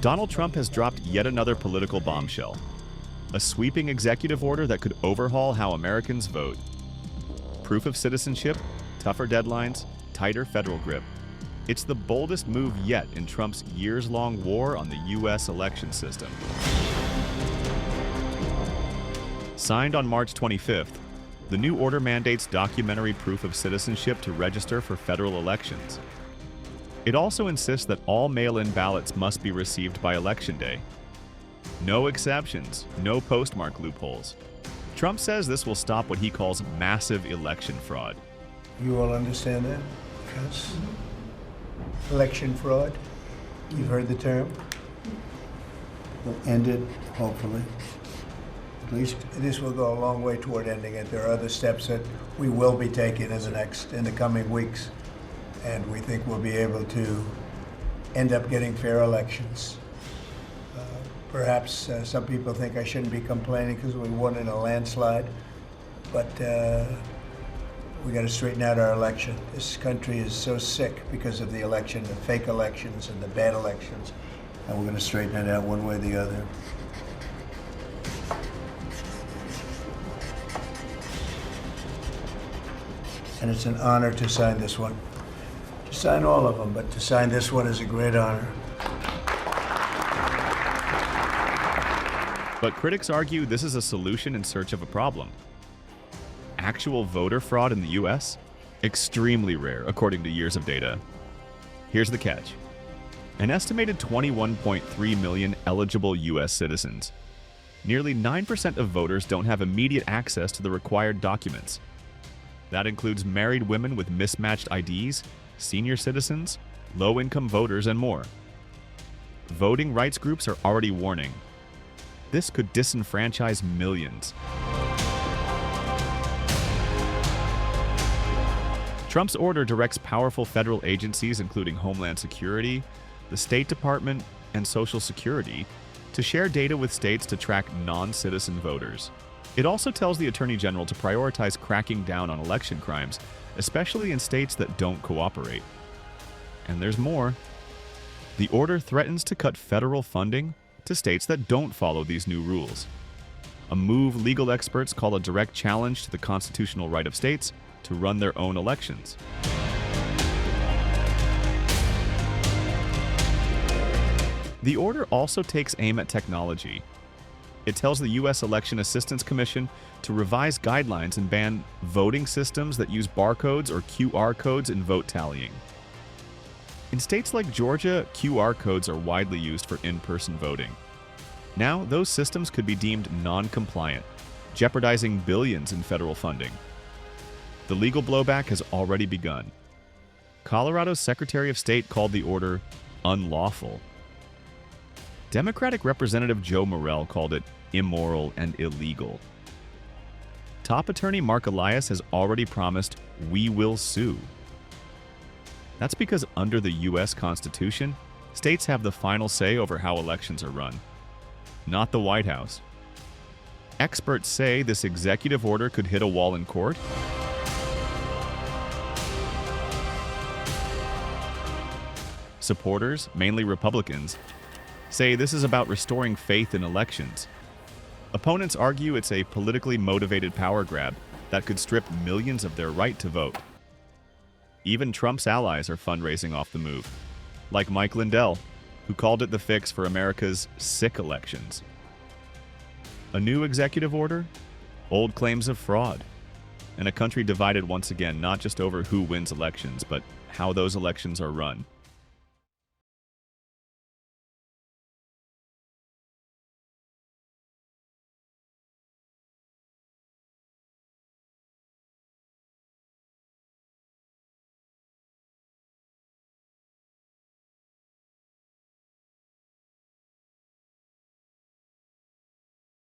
Donald Trump has dropped yet another political bombshell. A sweeping executive order that could overhaul how Americans vote. Proof of citizenship, tougher deadlines, tighter federal grip. It's the boldest move yet in Trump's years-long war on the U.S. election system. Signed on March 25th, the new order mandates documentary proof of citizenship to register for federal elections. It also insists that all mail-in ballots must be received by Election Day. No exceptions, no postmark loopholes. Trump says this will stop what he calls massive election fraud. You all understand that? Yes. Election fraud. You've heard the term. We'll end it, hopefully. At least this will go a long way toward ending it. There are other steps that we will be taking in the coming weeks. And we think we'll be able to end up getting fair elections. Perhaps some people think I shouldn't be complaining because we won in a landslide, but we got to straighten out our election. This country is so sick because of the election, the fake elections and the bad elections, and we're going to straighten it out one way or the other. And it's an honor to sign this one. To sign all of them, but to sign this one is a great honor. But critics argue this is a solution in search of a problem. Actual voter fraud in the U.S.? Extremely rare, according to years of data. Here's the catch. An estimated 21.3 million eligible U.S. citizens. Nearly 9% of voters don't have immediate access to the required documents. That includes married women with mismatched IDs, senior citizens, low-income voters, and more. Voting rights groups are already warning. This could disenfranchise millions. Trump's order directs powerful federal agencies, including Homeland Security, the State Department, and Social Security, to share data with states to track non-citizen voters. It also tells the Attorney General to prioritize cracking down on election crimes, especially in states that don't cooperate. And there's more. The order threatens to cut federal funding to states that don't follow these new rules. A move legal experts call a direct challenge to the constitutional right of states to run their own elections. The order also takes aim at technology. It tells the U.S. Election Assistance Commission to revise guidelines and ban voting systems that use barcodes or QR codes in vote tallying. In states like Georgia, QR codes are widely used for in-person voting. Now, those systems could be deemed non-compliant, jeopardizing billions in federal funding. The legal blowback has already begun. Colorado's Secretary of State called the order unlawful. Democratic Representative Joe Morell called it immoral and illegal. Top attorney Mark Elias has already promised, "We will sue." That's because under the U.S. Constitution, states have the final say over how elections are run, not the White House. Experts say this executive order could hit a wall in court. Supporters, mainly Republicans, say this is about restoring faith in elections. Opponents argue it's a politically motivated power grab that could strip millions of their right to vote. Even Trump's allies are fundraising off the move, like Mike Lindell, who called it the fix for America's sick elections. A new executive order, old claims of fraud, and a country divided once again not just over who wins elections, but how those elections are run.